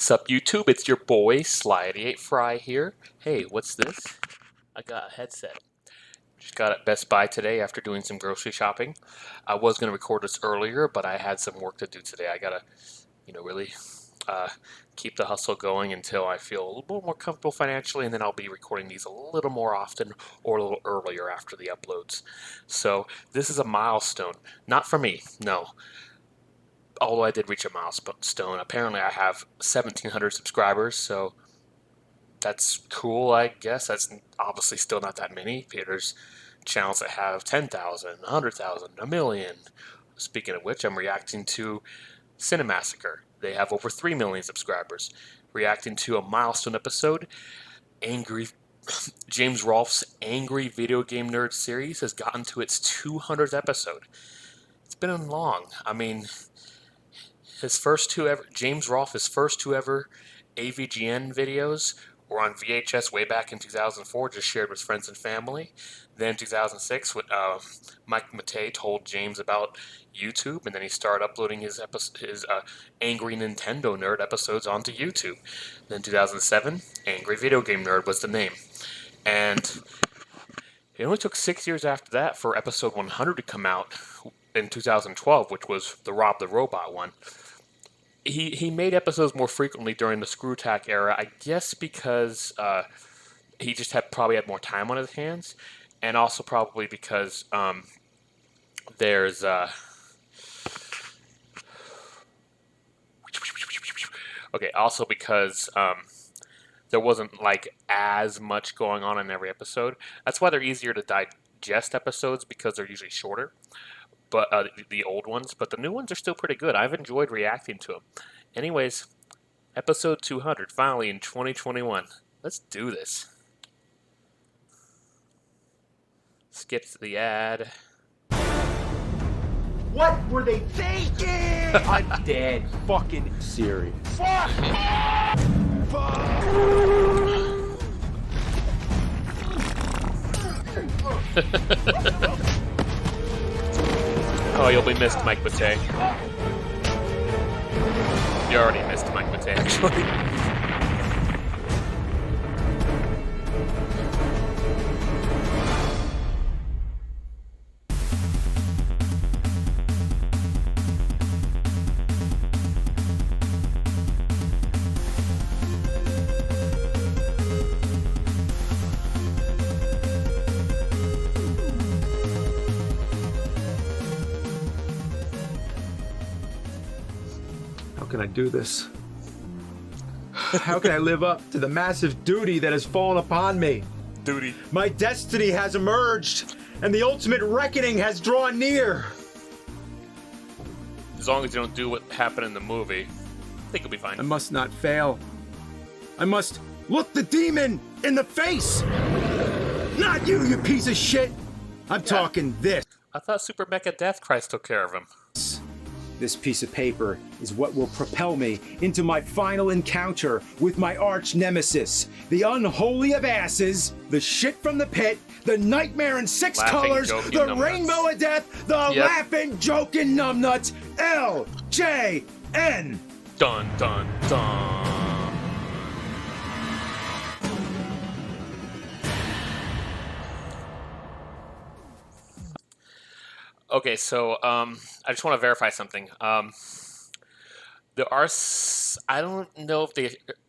Sup YouTube, it's your boy Slide88Fry here. Hey, what's this? I got a headset. Just got it at Best Buy today after doing some grocery shopping. I was going to record this earlier, but I had some work to do today. I gotta, really keep the hustle going until I feel a little more comfortable financially, and then I'll be recording these a little more often or a little earlier after the uploads. So this is a milestone. Not for me, no. Although I did reach a milestone. Apparently I have 1,700 subscribers, so that's cool, I guess. That's obviously still not that many. There's channels that have 10,000, 100,000, a million. Speaking of which, I'm reacting to Cinemassacre. They have over 3 million subscribers. Reacting to a milestone episode. James Rolfe's Angry Video Game Nerd series has gotten to its 200th episode. It's been long. I mean, James Rolfe's first two ever AVGN videos were on VHS way back in 2004, just shared with friends and family. Then in 2006, when Mike Matei told James about YouTube, and then he started uploading his Angry Nintendo Nerd episodes onto YouTube. Then 2007, Angry Video Game Nerd was the name. And it only took 6 years after that for episode 100 to come out in 2012, which was the Rob the Robot one. He made episodes more frequently during the ScrewTac era, I guess because he just probably had more time on his hands, and also probably because there's also because there wasn't like as much going on in every episode. That's why they're easier to digest episodes, because they're usually shorter. But the old ones, but the new ones are still pretty good. I've enjoyed reacting to them. Anyways, episode 200, finally in 2021. Let's do this. Skip to the ad. What were they thinking? I'm dead. Fucking serious. Fuck! Oh, you'll be missed, Mike Matei. You already missed Mike Matei, actually. How can I do this? How can I live up to the massive duty that has fallen upon me? Duty. My destiny has emerged, and the ultimate reckoning has drawn near. As long as you don't do what happened in the movie, I think you'll be fine. I must not fail. I must look the demon in the face! Not you, you piece of shit! I'm talking this. I thought Super Mecha Death Christ took care of him. This piece of paper is what will propel me into my final encounter with my arch nemesis, the unholy of asses, the shit from the pit, the nightmare in six colors, the rainbow of death, the laughing, joking numbnuts, LJN. Dun, dun, dun. Okay, so I just want to verify something. There are, I don't know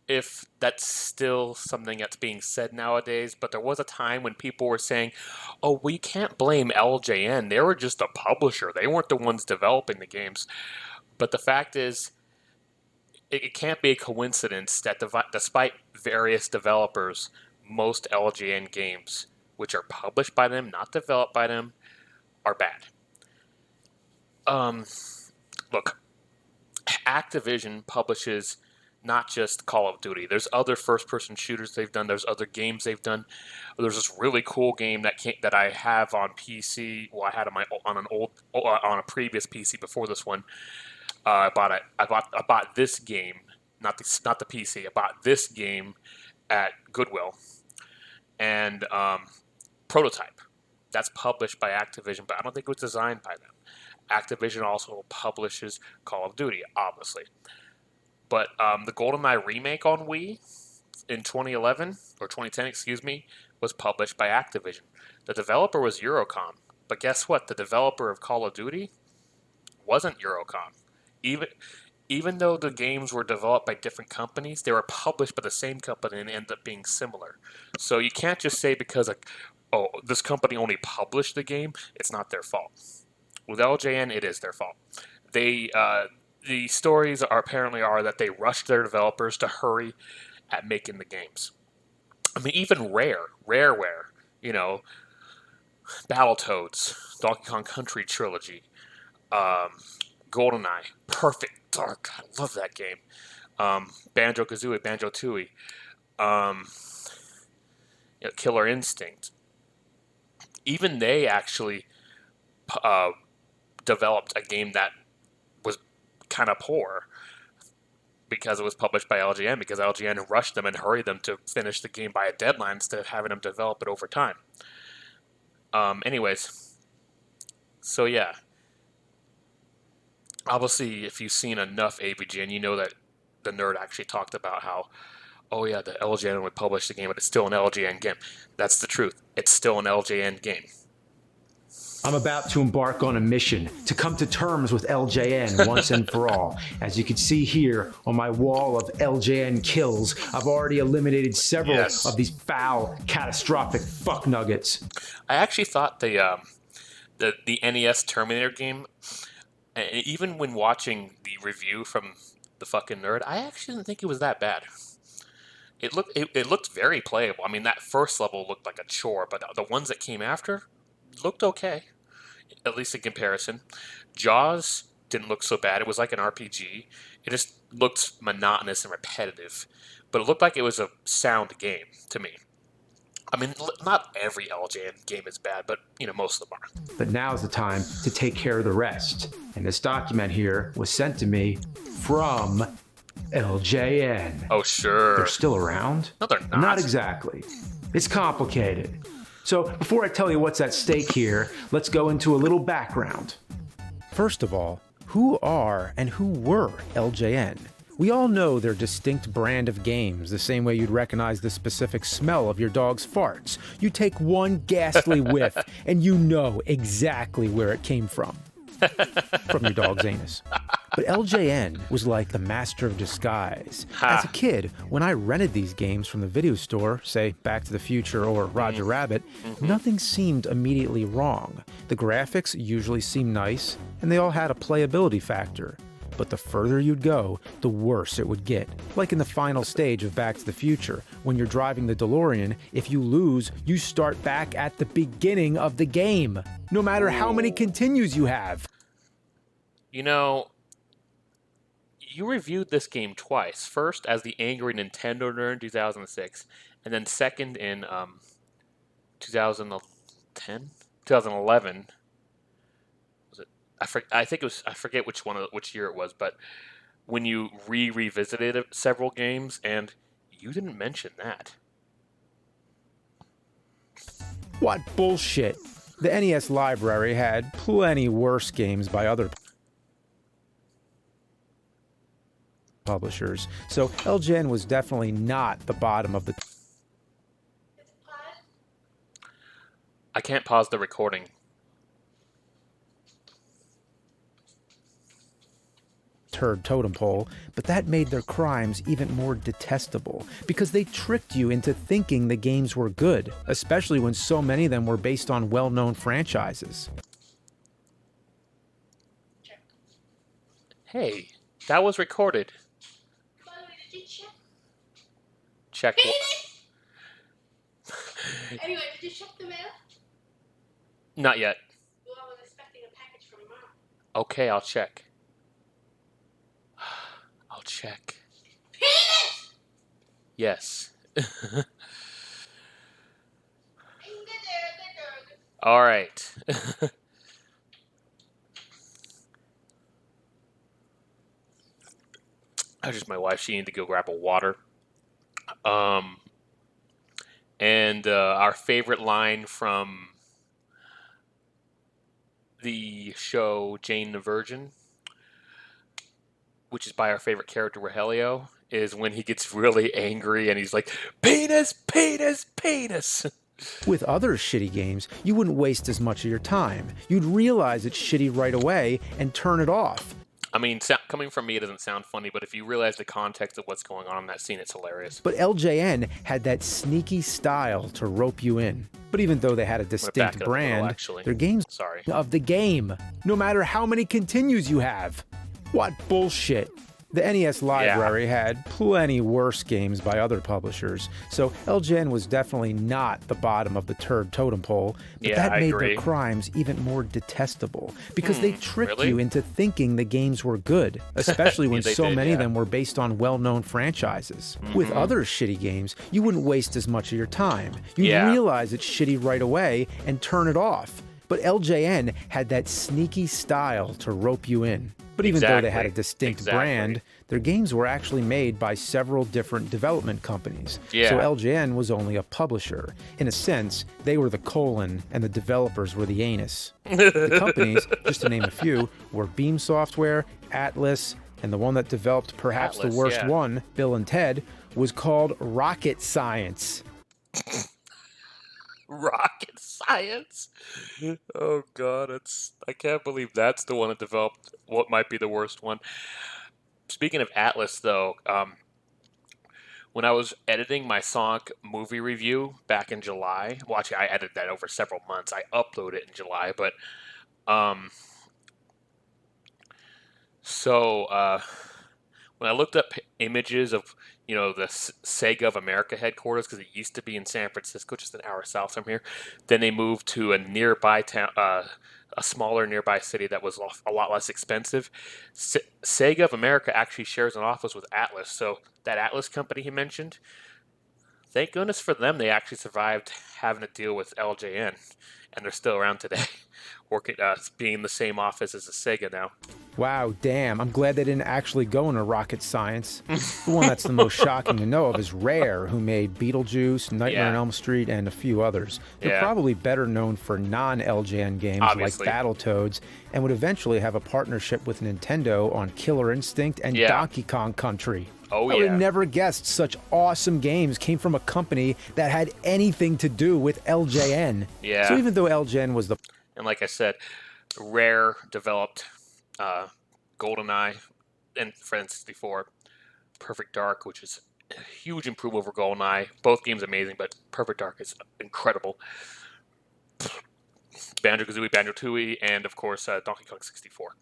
if that's still something that's being said nowadays, but there was a time when people were saying, "Oh, we can't blame LJN. They were just a publisher. They weren't the ones developing the games." But the fact is, it can't be a coincidence that despite various developers, most LJN games, which are published by them, not developed by them, are bad. Look, Activision publishes not just Call of Duty. There's other first-person shooters they've done. There's other games they've done. There's this really cool game that I have on PC. Well, I had on a previous PC before this one. I bought this game, not the PC. I bought this game at Goodwill, and Prototype. That's published by Activision, but I don't think it was designed by them. Activision also publishes Call of Duty, obviously. But the GoldenEye remake on Wii in 2011 or 2010, excuse me, was published by Activision. The developer was Eurocom, but guess what? The developer of Call of Duty wasn't Eurocom. Even even though the games were developed by different companies, they were published by the same company and ended up being similar. So you can't just say because oh, this company only published the game, it's not their fault. With LJN, it is their fault. They the stories are that they rushed their developers to hurry at making the games. I mean, even Rareware, you know, Battletoads, Donkey Kong Country trilogy, um, GoldenEye, perfect dark. I love that game. Banjo Kazooie, Banjo Tooie, um, Killer Instinct. Even they actually uh, developed a game that was kind of poor because it was published by LJN, because LJN rushed them and hurried them to finish the game by a deadline instead of having them develop it over time. Anyways, so yeah. Obviously, if you've seen enough AVGN, you know that the nerd actually talked about how, oh yeah, the LJN would publish the game, but it's still an LJN game. That's the truth. It's still an LJN game. I'm about to embark on a mission to come to terms with LJN once and for all. As you can see here on my wall of LJN kills, I've already eliminated several of these foul, catastrophic fuck nuggets. I actually thought the NES Terminator game, and even when watching the review from the fucking nerd, I actually didn't think it was that bad. It looked very playable. I mean, that first level looked like a chore, but the ones that came after looked okay, at least in comparison. Jaws didn't look so bad. It was like an RPG. It just looked monotonous and repetitive, but it looked like it was a sound game to me. I mean, not every LJN game is bad, but, you know, most of them are. But now's the time to take care of the rest. And this document here was sent to me from LJN. Oh, sure. They're still around? No, they're not. Not exactly. It's complicated. So before I tell you what's at stake here, let's go into a little background. First of all, who are and who were LJN? We all know their distinct brand of games, the same way you'd recognize the specific smell of your dog's farts. You take one ghastly whiff, and you know exactly where it came from. From your dog's anus. But LJN was like the master of disguise. As a kid, when I rented these games from the video store, say Back to the Future or Roger Rabbit, nothing seemed immediately wrong. The graphics usually seemed nice, and they all had a playability factor. But the further you'd go, the worse it would get. Like in the final stage of Back to the Future, when you're driving the DeLorean, if you lose, you start back at the beginning of the game, no matter how many continues you have. You know, you reviewed this game twice. First as the Angry Nintendo Nerd in 2006, and then second in 2010, 2011. I think it was. I forget which year it was, but when you revisited several games, and you didn't mention that. What bullshit! The NES library had plenty worse games by other publishers, so LJN was definitely not the bottom of the. I can't pause the recording. Turd totem pole, but that made their crimes even more detestable because they tricked you into thinking the games were good, especially when so many of them were based on well-known franchises. Hey, that was recorded. By the way, did you check? Check what? Anyway, did you check the mail? Not yet. Well, I was expecting a package from Mom. Okay, I'll check. I'll check. Penis! Yes. Good. All right. That's just my wife. She needed to go grab a water. And our favorite line from the show Jane the Virgin, which is by our favorite character Rogelio, is when he gets really angry and he's like, penis, penis, penis. With other shitty games, you wouldn't waste as much of your time. You'd realize it's shitty right away and turn it off. I mean, coming from me, it doesn't sound funny, but if you realize the context of what's going on in that scene, it's hilarious. But LJN had that sneaky style to rope you in. But even though they had a distinct brand, their games of the game, no matter how many continues you have. What bullshit. The NES library had plenty worse games by other publishers, so LJN was definitely not the bottom of the turd totem pole, but that made their crimes even more detestable, because they tricked you into thinking the games were good, especially when so many of them were based on well-known franchises. With other shitty games, you wouldn't waste as much of your time. You'd realize it's shitty right away and turn it off. But LJN had that sneaky style to rope you in. But even though they had a distinct brand, their games were actually made by several different development companies. So LJN was only a publisher. In a sense, they were the colon and the developers were the anus. The companies, just to name a few, were Beam Software, Atlas, and the one that developed perhaps the worst one, Bill and Ted, was called Rocket Science. Rocket Science. Oh god, I can't believe that's the one that developed what might be the worst one. Speaking of Atlas, though, when I was editing my Sonic movie review back in July, well, actually, I edited that over several months. I uploaded it in July, but when I looked up images of, you know, the Sega of America headquarters, because it used to be in San Francisco, just an hour south from here. Then they moved to a nearby town, a smaller nearby city that was a lot less expensive. Sega of America actually shares an office with Atlas. So that Atlas company he mentioned, thank goodness for them, they actually survived having to deal with LJN, and they're still around today, working, being in the same office as the Sega now. Wow, damn. I'm glad they didn't actually go into Rocket Science. The one that's the most shocking to know of is Rare, who made Beetlejuice, Nightmare on Elm Street, and a few others. They're probably better known for non-LJN games like Battletoads, and would eventually have a partnership with Nintendo on Killer Instinct and Donkey Kong Country. I would have never guessed such awesome games came from a company that had anything to do with LJN. So even though LJN was the... And like I said, Rare developed GoldenEye and for N64, Perfect Dark, which is a huge improvement over GoldenEye. Both games amazing, but Perfect Dark is incredible. Banjo-Kazooie, Banjo-Tooie, and of course Donkey Kong 64.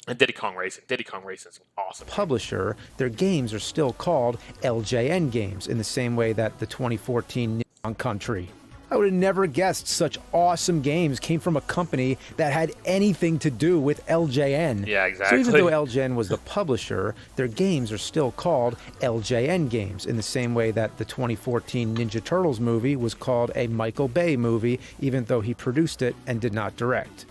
And Diddy Kong Racing. Diddy Kong Racing is awesome. Publisher, their games are still called LJN games in the same way that the 2014 Neon Country. I would have never guessed such awesome games came from a company that had anything to do with LJN. Yeah, exactly. So even though LJN was the publisher, their games are still called LJN games in the same way that the 2014 Ninja Turtles movie was called a Michael Bay movie, even though he produced it and did not direct.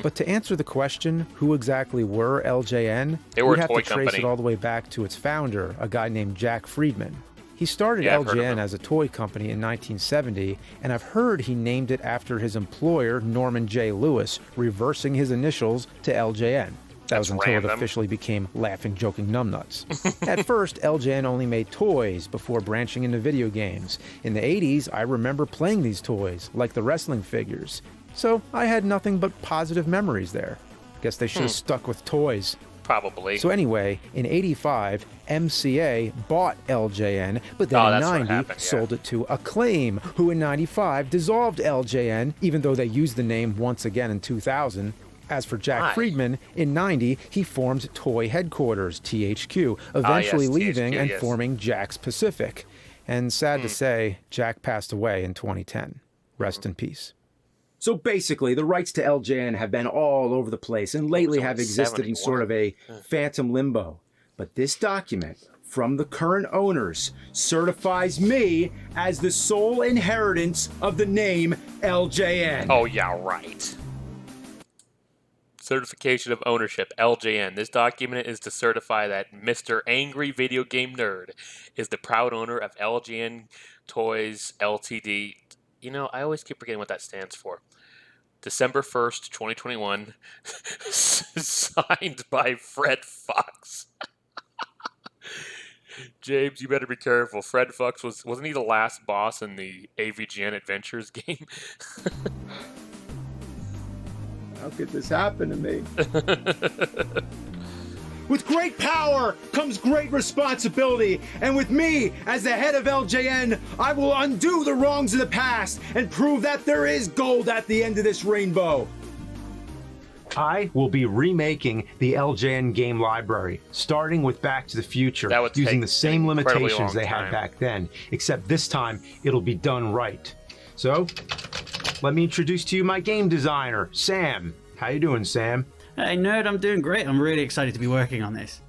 But to answer the question, who exactly were LJN, we'd have to trace it all the way back to its founder, a guy named Jack Friedman. He started LJN as a toy company in 1970, and I've heard he named it after his employer, Norman J. Lewis, reversing his initials to LJN. That was until it officially became Laughing Joking Numbnuts. At first, LJN only made toys before branching into video games. In the 80s, I remember playing these toys, like the wrestling figures. So I had nothing but positive memories there. Guess they should have stuck with toys. Probably. So anyway, in 85, MCA bought LJN, but then in 90 sold it to Acclaim, who in 95 dissolved LJN, even though they used the name once again in 2000. As for Jack Friedman, in 90, he formed Toy Headquarters, THQ, eventually leaving and forming Jack's Pacific. And sad to say, Jack passed away in 2010. Rest in peace. So basically, the rights to LJN have been all over the place and lately have existed in sort of a phantom limbo. But this document from the current owners certifies me as the sole inheritance of the name LJN. Oh, yeah, right. Certification of ownership, LJN. This document is to certify that Mr. Angry Video Game Nerd is the proud owner of LJN Toys Ltd. You know, I always keep forgetting what that stands for. December 1st, 2021. Signed by Fred Fox. James, you better be careful. Fred Fox wasn't he the last boss in the AVGN Adventures game? How could this happen to me? With great power comes great responsibility, and with me as the head of LJN, I will undo the wrongs of the past and prove that there is gold at the end of this rainbow. I will be remaking the LJN game library, starting with Back to the Future, using the same limitations they had back then, except this time it'll be done right. So, let me introduce to you my game designer, Sam. How you doing, Sam? Hey, nerd, I'm doing great. I'm really excited to be working on this.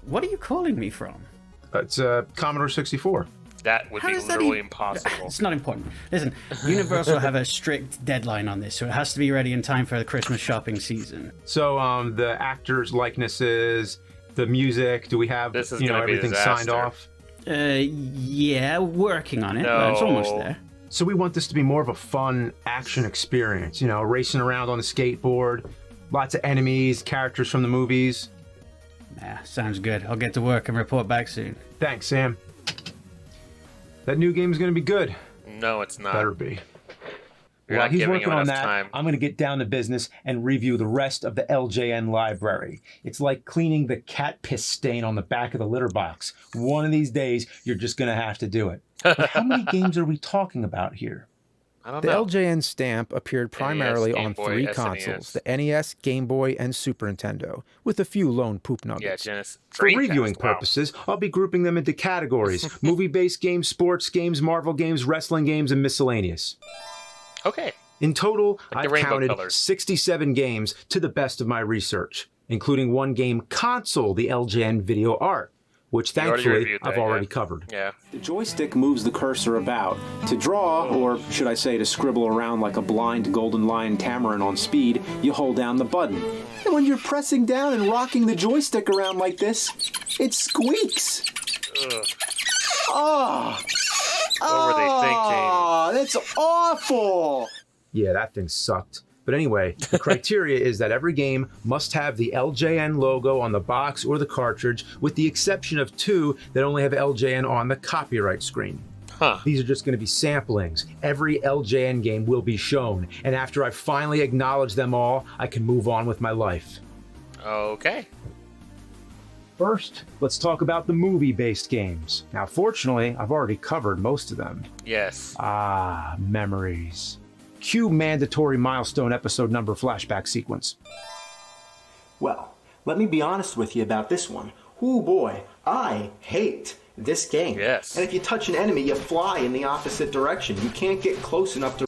What are you calling me from? It's Commodore 64. That would be literally impossible. It's not important. Listen, Universal have a strict deadline on this, so it has to be ready in time for the Christmas shopping season. So, the actors' likenesses, the music, do we have everything signed off? Yeah, working on it. No. It's almost there. So we want this to be more of a fun action experience, racing around on the skateboard, lots of enemies, characters from the movies. Yeah, sounds good. I'll get to work and report back soon. Thanks, Sam. That new game is going to be good. No, it's not. Better be. While he's working on that, I'm going to get down to business and review the rest of the LJN library. It's like cleaning the cat piss stain on the back of the litter box. One of these days, you're just going to have to do it. But how many games are we talking about here? I don't The know. LJN stamp appeared primarily Game on Boy, three SNES. consoles, the NES, Game Boy, and Super Nintendo, with a few lone poop Yeah, nuggets. Genesis. For reviewing purposes, I'll be grouping them into categories. Movie-based games, sports games, Marvel games, wrestling games, and miscellaneous. Okay. In total, Like the I've rainbow counted colors. 67 games to the best of my research, including one game console, the LJN Video Art, which You already thankfully reviewed that, I've already yeah. covered. Yeah. The joystick moves the cursor about. To draw, or should I say to scribble around like a blind Golden Lion Tamarin on speed, you hold down the button. And when you're pressing down and rocking the joystick around like this, it squeaks. Ugh. Oh, What were they thinking? That's awful. Yeah, that thing sucked. But anyway, the criteria is that every game must have the LJN logo on the box or the cartridge, with the exception of two that only have LJN on the copyright screen. Huh. These are just going to be samplings. Every LJN game will be shown, and after I finally acknowledge them all, I can move on with my life. Okay. First, let's talk about the movie-based games. Now, fortunately, I've already covered most of them. Yes. Ah, memories. Cue mandatory milestone episode number flashback sequence. Well, let me be honest with you about this one. Ooh boy, I hate this game. Yes. And if you touch an enemy, you fly in the opposite direction. You can't get close enough to...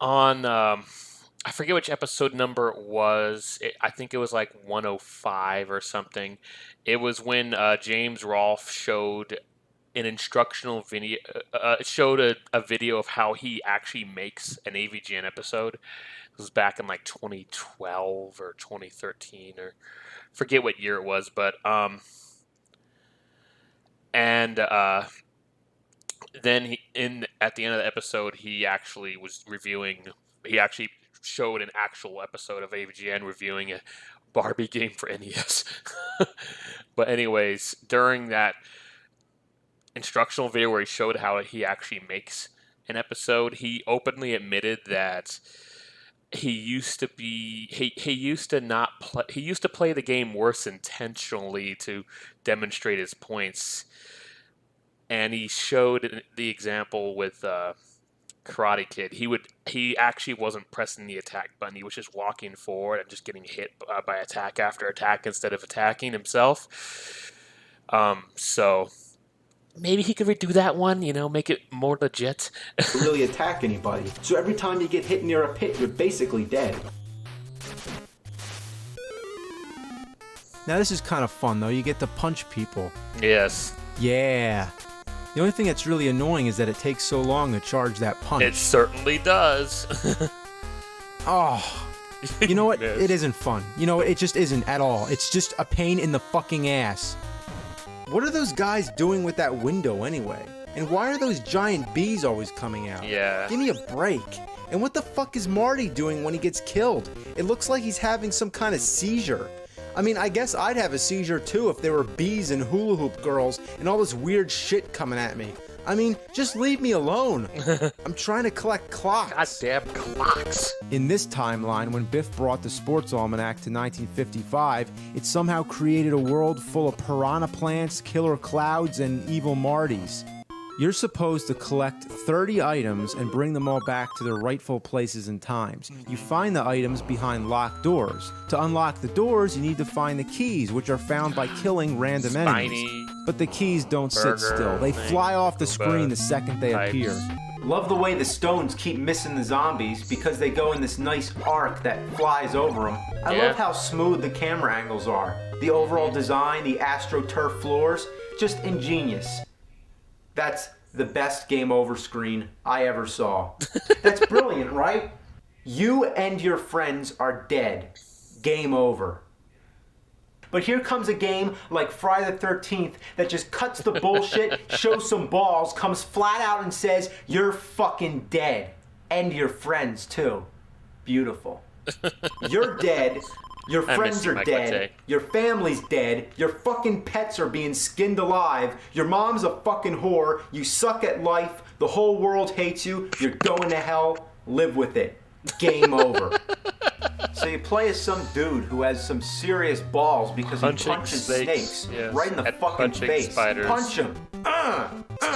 On, I forget which episode number it was. I think it was like 105 or something. It was when James Rolfe showed an instructional video, showed a video of how he actually makes an AVGN episode. It was back in like 2012 or 2013 or forget what year it was, but and then at the end of the episode, he actually was reviewing. He actually showed an actual episode of AVGN reviewing a Barbie game for NES. But anyways, during that instructional video where he showed how he actually makes an episode, he openly admitted that he used to play the game worse intentionally to demonstrate his points. And he showed the example with Karate Kid. He actually wasn't pressing the attack button. He was just walking forward and just getting hit by attack after attack instead of attacking himself. So maybe he could redo that one, make it more legit. really attack anybody. So every time you get hit near a pit, you're basically dead. Now this is kind of fun though, you get to punch people. Yes. Yeah. The only thing that's really annoying is that it takes so long to charge that punch. It certainly does. Oh, you know what? Yes. It isn't fun. It just isn't at all. It's just a pain in the fucking ass. What are those guys doing with that window anyway? And why are those giant bees always coming out? Yeah. Give me a break. And what the fuck is Marty doing when he gets killed? It looks like he's having some kind of seizure. I mean, I guess I'd have a seizure too if there were bees and hula hoop girls and all this weird shit coming at me. I mean, just leave me alone. I'm trying to collect clocks. Goddamn clocks. In this timeline, when Biff brought the Sports Almanac to 1955, it somehow created a world full of piranha plants, killer clouds, and evil Martys. You're supposed to collect 30 items and bring them all back to their rightful places and times. You find the items behind locked doors. To unlock the doors, you need to find the keys, which are found by killing random enemies. But the keys don't sit still. They fly off the screen the second they appear. Love the way the stones keep missing the zombies because they go in this nice arc that flies over them. I love how smooth the camera angles are. The overall design, the AstroTurf floors, just ingenious. That's the best game over screen I ever saw. That's brilliant, right? You and your friends are dead. Game over. But here comes a game like Friday the 13th that just cuts the bullshit, shows some balls, comes flat out and says, you're fucking dead. And your friends, too. Beautiful. You're dead. Your friends are dead. Your family's dead. Your fucking pets are being skinned alive. Your mom's a fucking whore. You suck at life. The whole world hates you. You're going to hell. Live with it. Game over. So you play as some dude who has some serious balls because he punches snakes right in the fucking face. Spiders. Punch him.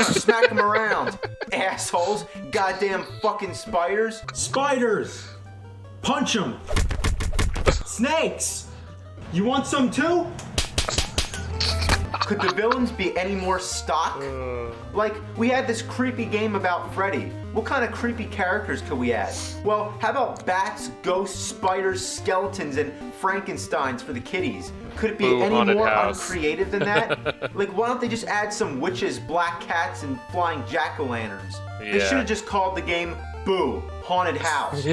Smack him around. Assholes. Goddamn fucking spiders. Spiders! Punch them! Snakes! You want some too? Could the villains be any more stock? Like, we had this creepy game about Freddy. What kind of creepy characters could we add? Well, how about bats, ghosts, spiders, skeletons, and Frankensteins for the kiddies? Could it be any more uncreative than that? Like, why don't they just add some witches, black cats, and flying jack-o'-lanterns? They should have just called the game Boo, Haunted House.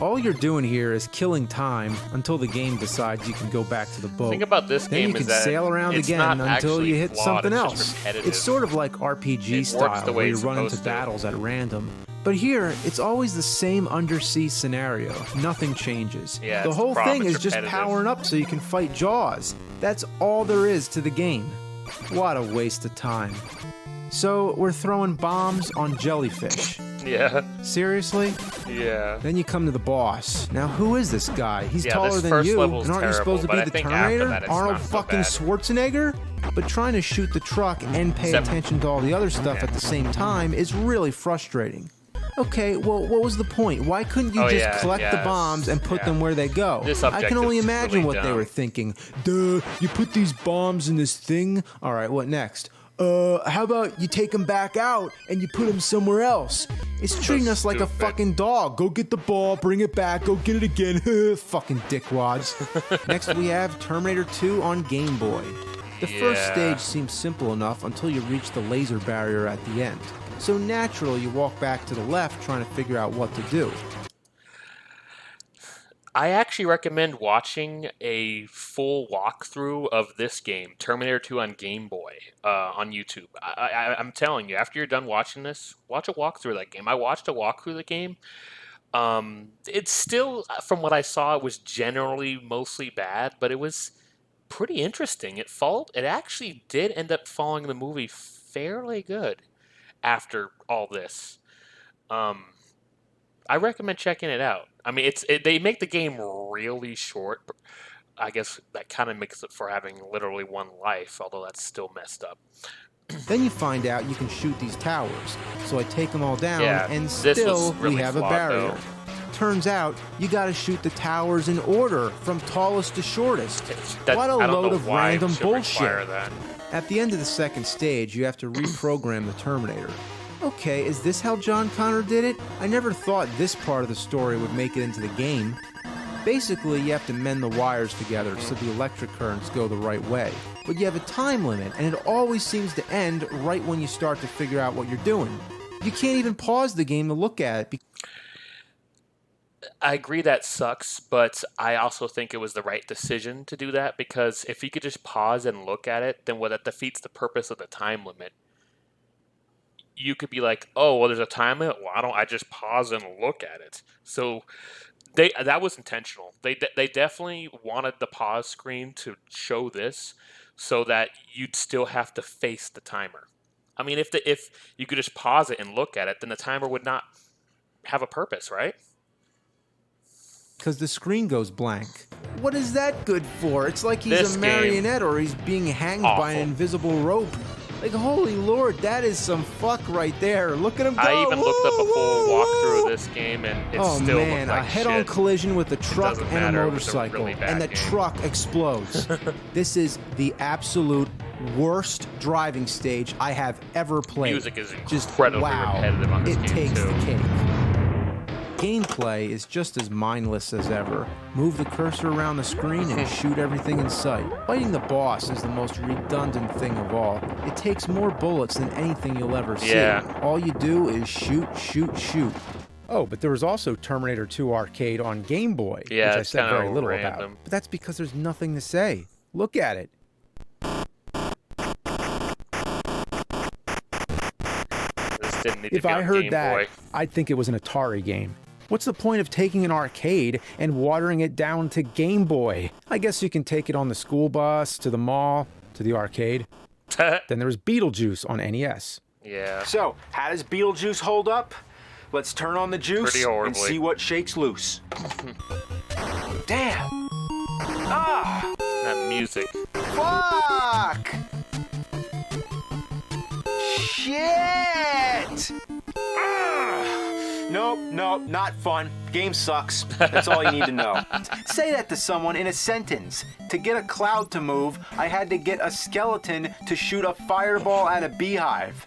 All you're doing here is killing time until the game decides you can go back to the boat. The thing about this then game you can is that sail around it's again not until you hit flawed, something it's else. just repetitive. It's sort of like RPG style, where you run into battles at random. But here, it's always the same undersea scenario. Nothing changes. Yeah, the it's whole the problem, thing it's is just repetitive. powering up so you can fight Jaws. That's all there is to the game. What a waste of time. So, we're throwing bombs on jellyfish. Yeah. Seriously? Yeah. Then you come to the boss. Now, who is this guy? He's Yeah, taller this than first you, level's and aren't you supposed to be terrible, the but I think after Terminator? that it's Arnold not so fucking bad. Schwarzenegger? But trying to shoot the truck and pay Except- attention to all the other stuff at the same time is really frustrating. Okay, well, what was the point? Why couldn't you just collect the bombs and put them where they go? This I can only objective's imagine really what they dumb. were thinking. Duh, you put these bombs in this thing? Alright, what next? How about you take them back out and you put them somewhere else? It's treating us like a stupid. fucking dog. Go get the ball, bring it back, go get it again. Fucking dickwads. Next we have Terminator 2 on Game Boy. The first Yeah. stage seems simple enough until you reach the laser barrier at the end. So naturally you walk back to the left trying to figure out what to do. I actually recommend watching a full walkthrough of this game, Terminator 2 on Game Boy, on YouTube. I'm telling you, after you're done watching this, watch a walkthrough of that game. I watched a walkthrough of the game. It's still, from what I saw, it was generally mostly bad, but it was pretty interesting. It actually did end up following the movie fairly good after all this. I recommend checking it out. I mean, they make the game really short. I guess that kind of makes it for having literally one life, although that's still messed up. Then you find out you can shoot these towers. So I take them all down, Yeah, and this was still really we have a flawed, barrier. though. Turns out you gotta shoot the towers in order, from tallest to shortest. That- What a I don't load know of why it random should require bullshit. that. At the end of the second stage, you have to reprogram the Terminator. Okay, is this how John Connor did it? I never thought this part of the story would make it into the game. Basically, you have to mend the wires together so the electric currents go the right way. But you have a time limit, and it always seems to end right when you start to figure out what you're doing. You can't even pause the game to look at it. I agree that sucks, but I also think it was the right decision to do that, because if you could just pause and look at it, then that defeats the purpose of the time limit. you could be like, oh, well, there's a time limit. Why don't I just pause and look at it? So that was intentional. They definitely wanted the pause screen to show this so that you'd still have to face the timer. I mean, if you could just pause it and look at it, then the timer would not have a purpose, right? Because the screen goes blank. What is that good for? It's like he's This a game, marionette or he's being hanged by an awful. invisible rope. Like, holy Lord, that is some fuck right there. Look at him go. I even looked up a full Whoa, walkthrough whoa. of this game, and it Oh still man, looked like a head-on shit. collision with a truck doesn't and a matter, it was a motorcycle, really bad and the game. truck explodes. This is the absolute worst driving stage I have ever played. Music is Just incredibly wow, repetitive on this it game, takes too. the cake. Gameplay is just as mindless as ever. Move the cursor around the screen and shoot everything in sight. Fighting the boss is the most redundant thing of all. It takes more bullets than anything you'll ever see. Yeah. All you do is shoot, shoot, shoot. Oh, but there was also Terminator 2 Arcade on Game Boy, Yeah, which I it's said very kinda little random. about. But that's because there's nothing to say. Look at it. This didn't need to If be I on heard Game that, Boy. I'd think it was an Atari game. What's the point of taking an arcade and watering it down to Game Boy? I guess you can take it on the school bus, to the mall, to the arcade. Then there was Beetlejuice on NES. Yeah. So, how does Beetlejuice hold up? Let's turn on the juice Pretty and horribly. see what shakes loose. Damn! Ah! That music. Fuck! Shit! Nope, not fun. Game sucks. That's all you need to know. Say that to someone in a sentence. To get a cloud to move, I had to get a skeleton to shoot a fireball at a beehive.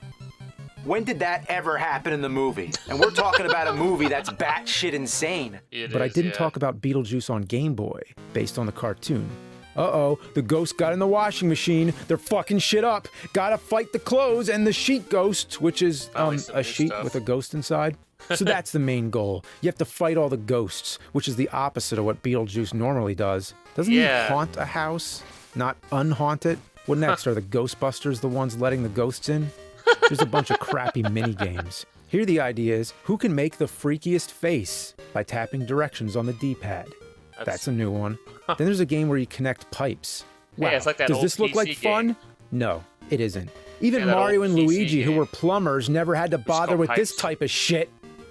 When did that ever happen in the movie? And we're talking about a movie that's batshit insane. But I didn't talk about Beetlejuice on Game Boy, based on the cartoon. Uh-oh, the ghost got in the washing machine. They're fucking shit up. Gotta fight the clothes and the sheet ghost, which is Probably some a new sheet stuff. with a ghost inside. So that's the main goal. You have to fight all the ghosts, which is the opposite of what Beetlejuice normally does. Doesn't Yeah. he haunt a house, not unhaunt it? What next? Are the Ghostbusters the ones letting the ghosts in? There's a bunch of crappy mini games. Here the idea is, who can make the freakiest face by tapping directions on the D-pad? That's a new one. Then there's a game where you connect pipes. Wow. Yeah, it's like that Does old this look like PC fun? game. No, it isn't. Even Yeah, that Mario old and PC Luigi, who game. were plumbers, never had to bother called with this pipes. type of shit.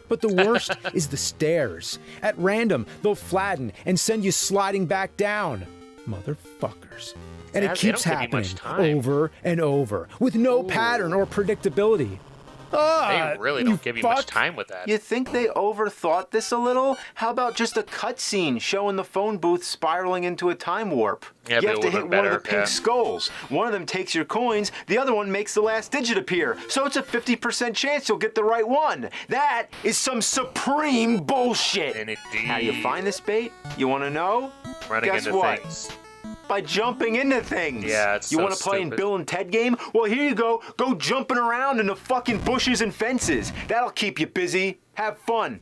But the worst is the stairs. At random, they'll flatten and send you sliding back down. Motherfuckers. And Yeah, it they keeps don't give you much happening time. over and over with no pattern or predictability. Ah, They really don't give you much fuck. time with that. You think they overthought this a little? How about just a cutscene showing the phone booth spiraling into a time warp? Yeah, you but have it to would hit look one of the better, pink yeah. skulls. One of them takes your coins, the other one makes the last digit appear. So it's a 50% chance you'll get the right one. That is some supreme bullshit. And indeed. How do you find this bait? You want to know? Running Guess into what? things. By jumping into things. Yeah, it's You so want to play an stupid. Bill and Ted game? Well, here you go. Go jumping around in the fucking bushes and fences. That'll keep you busy. Have fun.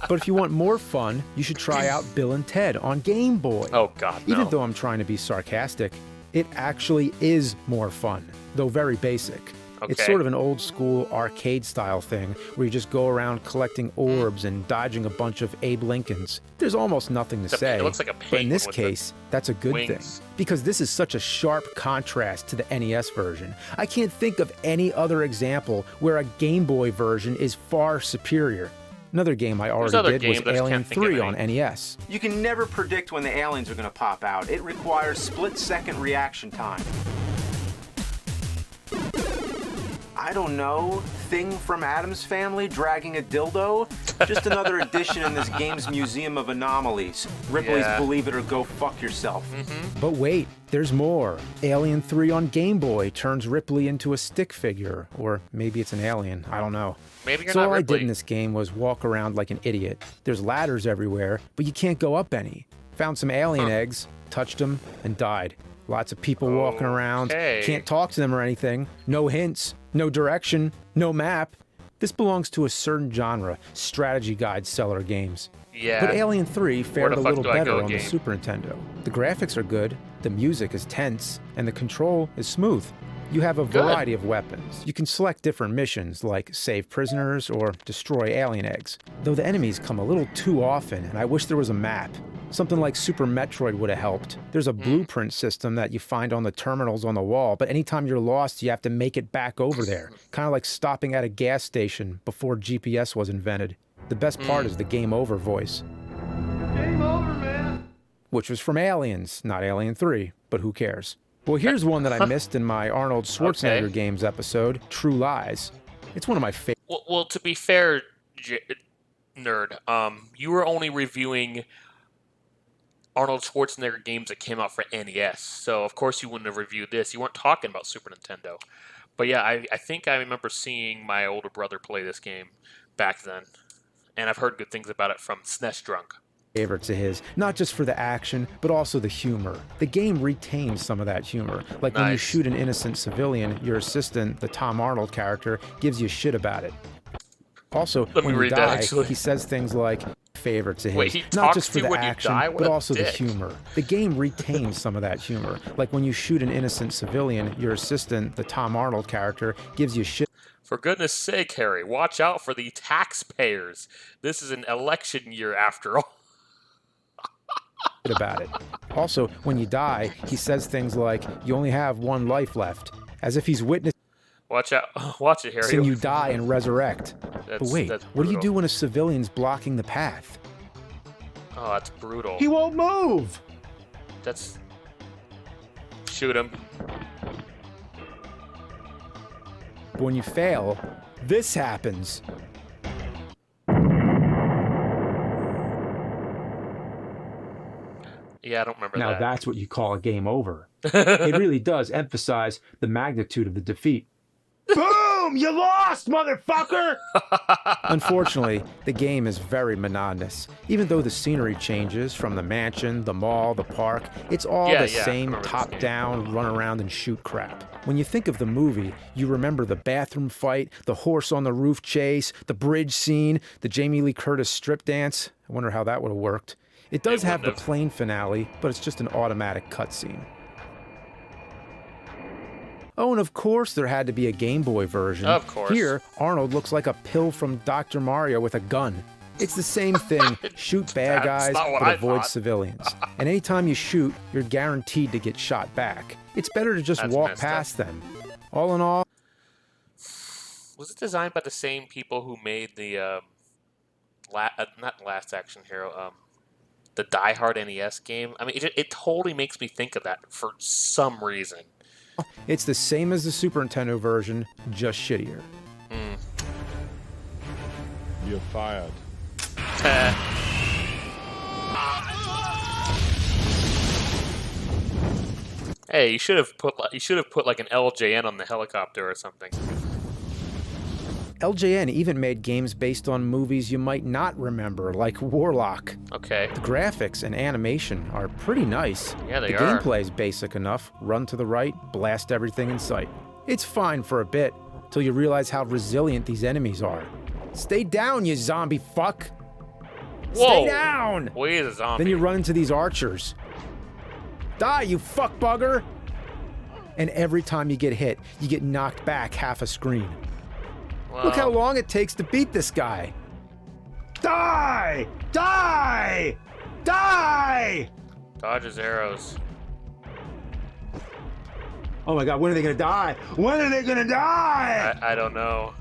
But if you want more fun, you should try out Bill and Ted on Game Boy. Oh, God, no. Even though I'm trying to be sarcastic, it actually is more fun, though very basic. It's Okay. sort of an old school arcade style thing where you just go around collecting orbs and dodging a bunch of Abe Lincolns. There's almost nothing to Except say. it looks like a but in penguin this with the case, that's a good wings. thing. Because this is such a sharp contrast to the NES version. I can't think of any other example where a Game Boy version is far superior. Another game I already other did was games, I just Alien can't think of 3 on any. NES. You can never predict when the aliens are going to pop out. It requires split-second reaction time. I don't know. Thing from Adam's Family dragging a dildo? Just another addition in this game's museum of anomalies. Ripley's Yeah. Believe It or Go Fuck Yourself. But wait, there's more. Alien 3 on Game Boy turns Ripley into a stick figure. Or maybe it's an alien, I don't know. Maybe you're So not all I did Ripley. in this game was walk around like an idiot. There's ladders everywhere, but you can't go up any. Found some alien eggs, touched them, and died. Lots of people walking around. Okay. Can't talk to them or anything. No hints, no direction, no map. This belongs to a certain genre, strategy guide seller games. Yeah. But Alien 3 fared the a fuck little do I better go on the game? Super Nintendo. The graphics are good, the music is tense, and the control is smooth. You have a variety of weapons. You can select different missions, like save prisoners or destroy alien eggs. Though the enemies come a little too often, and I wish there was a map. Something like Super Metroid would have helped. There's a blueprint system that you find on the terminals on the wall, but anytime you're lost, you have to make it back over there. Kind of like stopping at a gas station before GPS was invented. The best part is the game over voice. Game over, man! Which was from Aliens, not Alien 3, but who cares? Well, here's one that I missed in my Arnold Schwarzenegger Games episode, True Lies. It's one of my favorite. Well, to be fair, nerd, you were only reviewing Arnold Schwarzenegger games that came out for NES, so of course you wouldn't have reviewed this. You weren't talking about Super Nintendo. But yeah, I think I remember seeing my older brother play this game back then, and I've heard good things about it from SNES Drunk. Favorites of his, not just for the action, but also the humor. The game retains some of that humor. Like when you shoot an innocent civilian, your assistant, the Tom Arnold character, gives you shit about it. Also, when you die, he says things like, favorites of his, not just for the action, but also the humor. The game retains some of that humor. Like when you shoot an innocent civilian, your assistant, the Tom Arnold character, gives you shit. For goodness sake, Harry, watch out for the taxpayers. This is an election year after all. About it. Also, when you die, he says things like, you only have one life left, as if he's witnessing. Watch out. Watch it, Harry. You die and resurrect. But wait, what do you do when a civilian's blocking the path? Oh, that's brutal. He won't move! That's... Shoot him. But when you fail, this happens. Yeah, I don't remember that. Now that's what you call a game over. It really does emphasize the magnitude of the defeat. Boom! You lost, motherfucker! Unfortunately, the game is very monotonous. Even though the scenery changes from the mansion, the mall, the park, it's all the same top-down, run around and shoot crap. When you think of the movie, you remember the bathroom fight, the horse on the roof chase, the bridge scene, the Jamie Lee Curtis strip dance. I wonder how that would have worked. It does have the plane finale, but it's just an automatic cutscene. Oh, and of course there had to be a Game Boy version. Of course. Here, Arnold looks like a pill from Dr. Mario with a gun. It's the same thing. Shoot bad guys, but avoid civilians. And anytime you shoot, you're guaranteed to get shot back. It's better to just walk past them. All in all... Was it designed by the same people who made the... not Last Action Hero, the Die Hard NES game? I mean, it totally makes me think of that for some reason. It's the same as the Super Nintendo version, just shittier. You're fired. Hey, you should have put like an LJN on the helicopter or something. LJN even made games based on movies you might not remember, like Warlock. Okay. The graphics and animation are pretty nice. Yeah, they are. The gameplay's basic enough. Run to the right, blast everything in sight. It's fine for a bit, till you realize how resilient these enemies are. Stay down, you zombie fuck! Whoa. Stay down! Well, he's a zombie. Then you run into these archers. Die, you fuck bugger! And every time you get hit, you get knocked back half a screen. Look how long it takes to beat this guy. Die! Die! Die! Dodge his arrows. Oh my god, when are they gonna die? When are they gonna die? I don't know.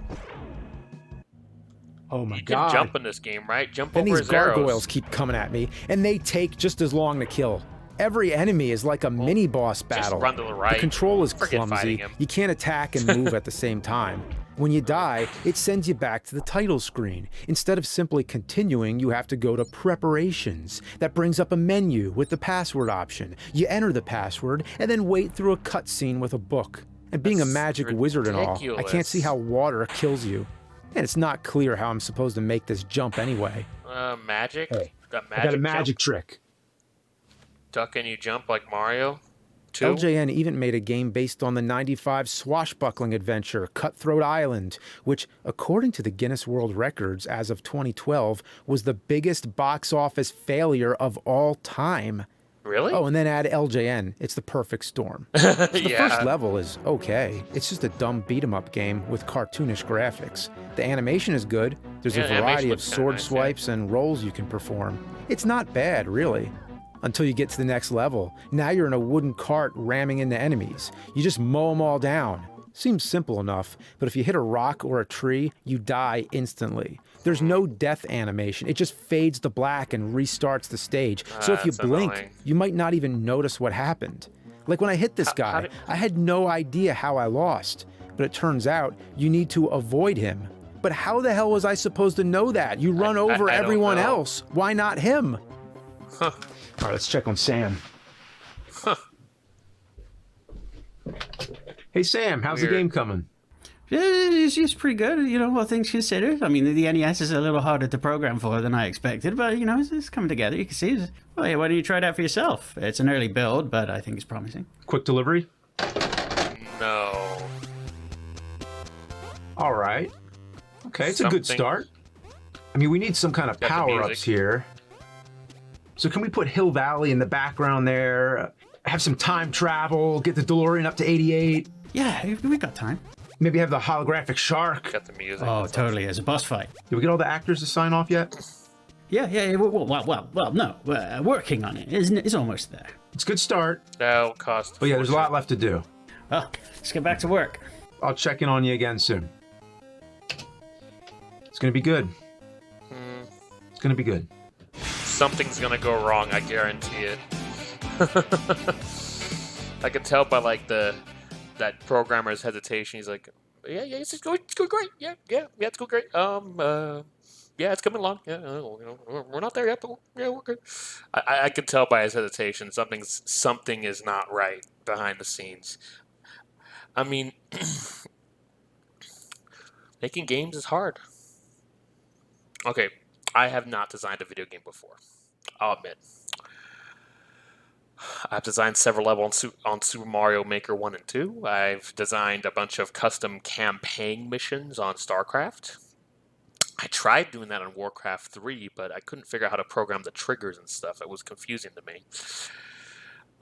Oh my god. You can jump in this game, right? Jump Then over these his arrows. gargoyles keep coming at me, and they take just as long to kill. Every enemy is like a mini-boss battle. Just run to the right. The control is Forget clumsy. him. You can't attack and move at the same time. When you die, it sends you back to the title screen. Instead of simply continuing, you have to go to preparations. That brings up a menu with the password option. You enter the password, and then wait through a cutscene with a book. And being a magic wizard and all, I can't see how water kills you. And it's not clear how I'm supposed to make this jump anyway. Magic? Hey, Got I got a magic trick. Duck and you jump like Mario? LJN even made a game based on the '95 swashbuckling adventure Cutthroat Island, which, according to the Guinness World Records as of 2012, was the biggest box office failure of all time. Really? Oh, and then add LJN. It's the perfect storm. The Yeah. first level is okay. It's just a dumb beat-em-up game with cartoonish graphics. The animation is good. There's Yeah, a the animation variety of looks kinda sword nice, yeah. swipes and rolls you can perform. It's not bad, really. Until you get to the next level. Now you're in a wooden cart ramming into enemies. You just mow them all down. Seems simple enough, but if you hit a rock or a tree, you die instantly. There's no death animation. It just fades to black and restarts the stage. So if you That's blink, annoying. you might not even notice what happened. Like when I hit this How guy, did- I had no idea how I lost. But it turns out you need to avoid him. But how the hell was I supposed to know that? You run over I don't everyone know. else. Why not him? Huh. All right, let's check on Sam. Hey, Sam, how's the Weird. game coming? It's pretty good, you know, all things considered. I mean, the NES is a little harder to program for than I expected, but, you know, it's coming together. You can see it. Well, yeah, why don't you try it out for yourself? It's an early build, but I think it's promising. Quick delivery? No. All right. Okay, it's a good Something. start. I mean, we need some kind of Got the power-ups music. here. So can we put Hill Valley in the background there? Have some time travel, get the DeLorean up to 88, Yeah, we got time. maybe have the holographic shark. Got the music. Oh, totally. It's a boss fight. Did we get all the actors to sign off yet? Yeah. Well, no. We're working on it. It's almost there. It's a good start. That'll cost. But yeah, there's a lot left to do. Well, let's get back to work. I'll check in on you again soon. It's gonna be good. It's gonna be good. Something's gonna go wrong. I guarantee it. I can tell by like that programmer's hesitation. He's like, yeah, it's going great. Yeah, it's going great. Yeah, it's coming along. Yeah, we're not there yet, but yeah, we're good. I can tell by his hesitation something is not right behind the scenes. I mean, making games is hard. Okay, I have not designed a video game before. I'll admit. I've designed several levels on Super Mario Maker 1 and 2. I've designed a bunch of custom campaign missions on StarCraft. I tried doing that on Warcraft 3, but I couldn't figure out how to program the triggers and stuff. It was confusing to me.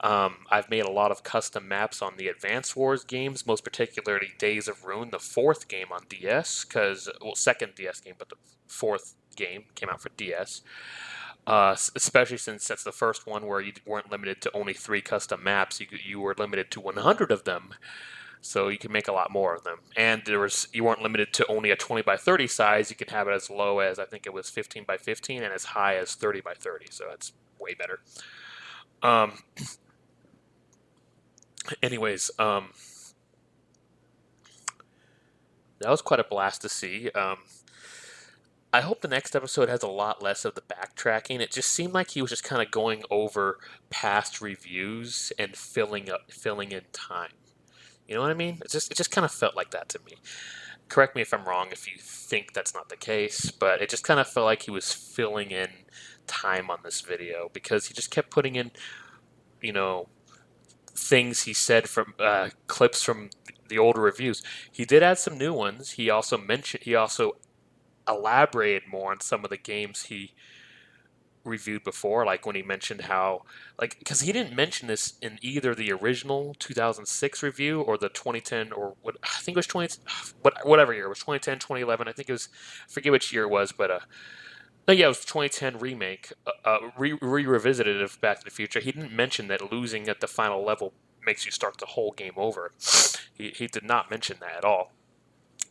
I've made a lot of custom maps on the Advance Wars games, most particularly Days of Ruin, the fourth game on DS, second DS game, but the fourth game came out for DS. Especially since that's the first one where you weren't limited to only 3 custom maps, you were limited to 100 of them, so you can make a lot more of them. And you weren't limited to only a 20 by 30 size. You can have it as low as, I think it was 15 by 15, and as high as 30 by 30. So that's way better. Anyways, that was quite a blast to see. I hope the next episode has a lot less of the backtracking. It just seemed like he was just kind of going over past reviews and filling in time. You know what I mean? It just kind of felt like that to me. Correct me if I'm wrong if you think that's not the case, but it just kind of felt like he was filling in time on this video because he just kept putting in, you know, things he said from clips from the older reviews. He did add some new ones. He also elaborated more on some of the games he reviewed before, like when he mentioned how, like, because he didn't mention this in either the original 2006 review or the 2010 or what I think it was 20, whatever year it was, 2010, 2011. I think it was, I forget which year it was, but no, yeah, it was 2010 remake, revisited of Back to the Future. He didn't mention that losing at the final level makes you start the whole game over. He did not mention that at all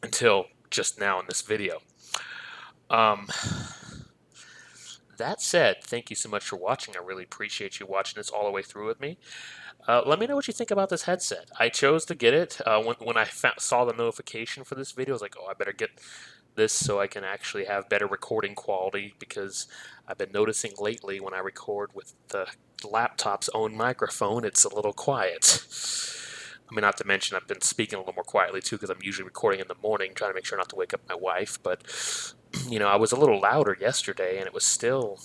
until just now in this video. That said, thank you so much for watching. I really appreciate you watching this all the way through with me. Let me know what you think about this headset. I chose to get it when I saw the notification for this video. I was like, oh, I better get this so I can actually have better recording quality, because I've been noticing lately when I record with the laptop's own microphone, it's a little quiet. I mean, not to mention I've been speaking a little more quietly too, because I'm usually recording in the morning, trying to make sure not to wake up my wife. But, you know, I was a little louder yesterday, and it was still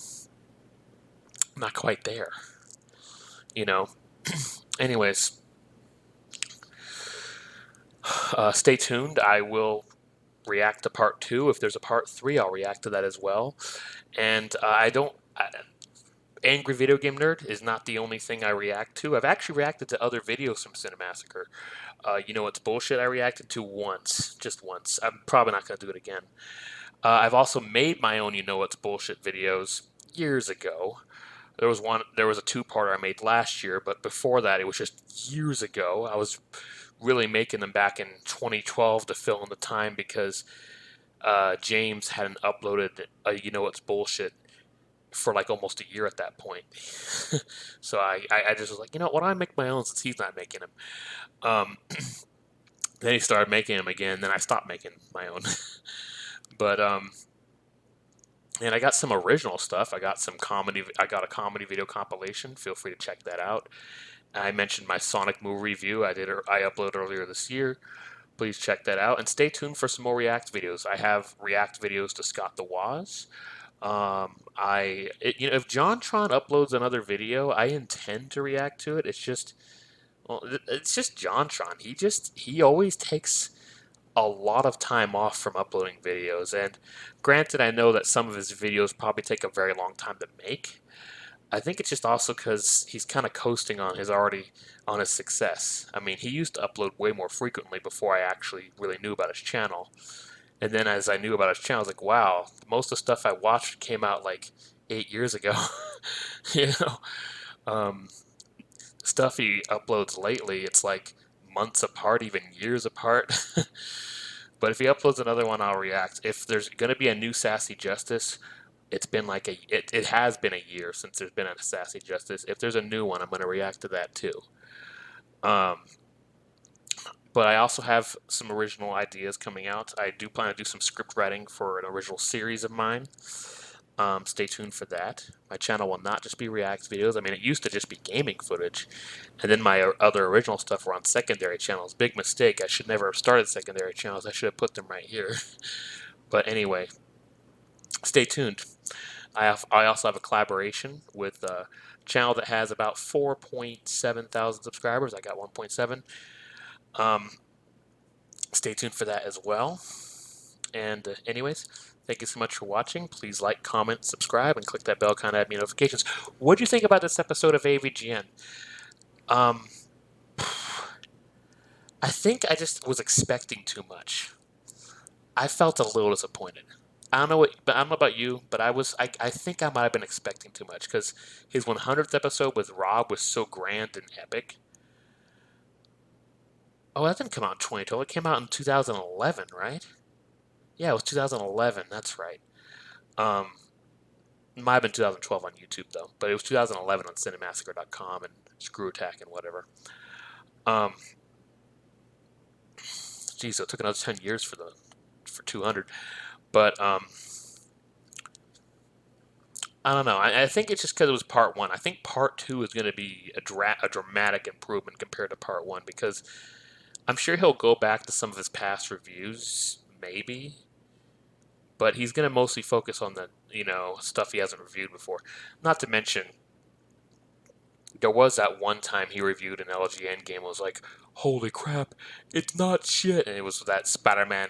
not quite there, you know. Anyways, stay tuned. I will react to part 2. If there's a part 3, I'll react to that as well. And Angry Video Game Nerd is not the only thing I react to. I've actually reacted to other videos from Cinemassacre. You know what's bullshit? I reacted to once, just once. I'm probably not going to do it again. I've also made my own You Know What's Bullshit videos years ago. There was a two-parter I made last year, but before that, it was just years ago. I was really making them back in 2012 to fill in the time because James hadn't uploaded You Know What's Bullshit for like almost a year at that point. So I just was like, you know, why don't I make my own since he's not making them? Then he started making them again. Then I stopped making my own. But and I got some original stuff. I got a comedy video compilation. Feel free to check that out. I mentioned my Sonic movie review. I uploaded earlier this year. Please check that out and stay tuned for some more React videos. I have React videos to Scott the Woz. If JonTron uploads another video, I intend to react to it. It's just JonTron. He always takes a lot of time off from uploading videos. And granted, I know that some of his videos probably take a very long time to make. I think it's just also because he's kind of coasting on his success. I mean, he used to upload way more frequently before I actually really knew about his channel. And then as I knew about his channel, I was like, wow, most of the stuff I watched came out like 8 years ago. You know, stuff he uploads lately, it's like months apart, even years apart. But if he uploads another one, I'll react. If there's going to be a new Sassy Justice, it's been like it has been a year since there's been a Sassy Justice. If there's a new one, I'm going to react to that too. But I also have some original ideas coming out. I do plan to do some script writing for an original series of mine. Stay tuned for that. My channel will not just be React videos. I mean, it used to just be gaming footage. And then my other original stuff were on secondary channels. Big mistake. I should never have started secondary channels. I should have put them right here. But anyway, stay tuned. I also have a collaboration with a channel that has about 4.7 thousand subscribers. I got 1.7. Stay tuned for that as well. And anyways, thank you so much for watching. Please like, comment, subscribe, and click that bell icon to add me notifications. What do you think about this episode of AVGN? I think I just was expecting too much. I felt a little disappointed. I don't know about you, but I think I might have been expecting too much because his 100th episode with Rob was so grand and epic. Oh, that didn't come out in 2012. It came out in 2011, right? Yeah, it was 2011. That's right. It might have been 2012 on YouTube though, but it was 2011 on Cinemassacre.com and Screw Attack and whatever. Geez, so it took another 10 years for 200. But I don't know. I think it's just because it was part one. I think part two is going to be a dramatic improvement compared to part one because I'm sure he'll go back to some of his past reviews, maybe. But he's going to mostly focus on the, stuff he hasn't reviewed before. Not to mention, there was that one time he reviewed an LJN game. It was like, holy crap, it's not shit. And it was that Spider-Man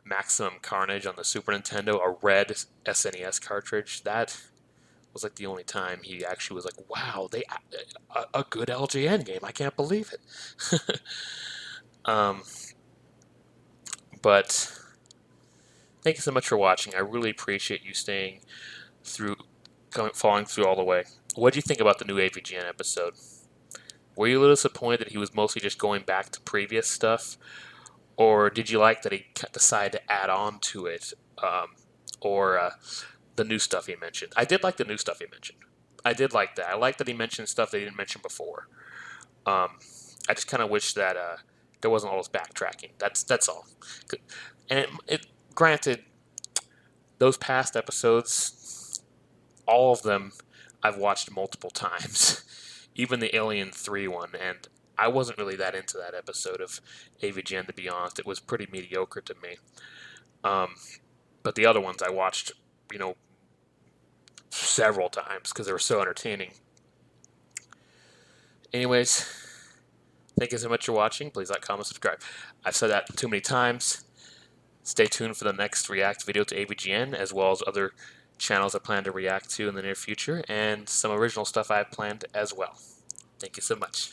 Maximum Carnage on the Super Nintendo, a red SNES cartridge. That was like the only time he actually was like, wow, a good LJN game. I can't believe it. But thank you so much for watching. I really appreciate you staying through, following through all the way. What do you think about the new AVGN episode? Were you a little disappointed that he was mostly just going back to previous stuff? Or did you like that he decided to add on to it? Or the new stuff he mentioned? I did like the new stuff he mentioned. I did like that. I like that he mentioned stuff that he didn't mention before. I just kind of wish that there wasn't all this backtracking. That's all. And granted, those past episodes, all of them I've watched multiple times. Even the Alien 3 one, and I wasn't really that into that episode of AVGN, to be honest. It was pretty mediocre to me. But the other ones I watched, several times because they were so entertaining. Anyways, thank you so much for watching. Please like, comment, subscribe. I've said that too many times. Stay tuned for the next React video to AVGN, as well as other channels I plan to react to in the near future, and some original stuff I have planned as well. Thank you so much.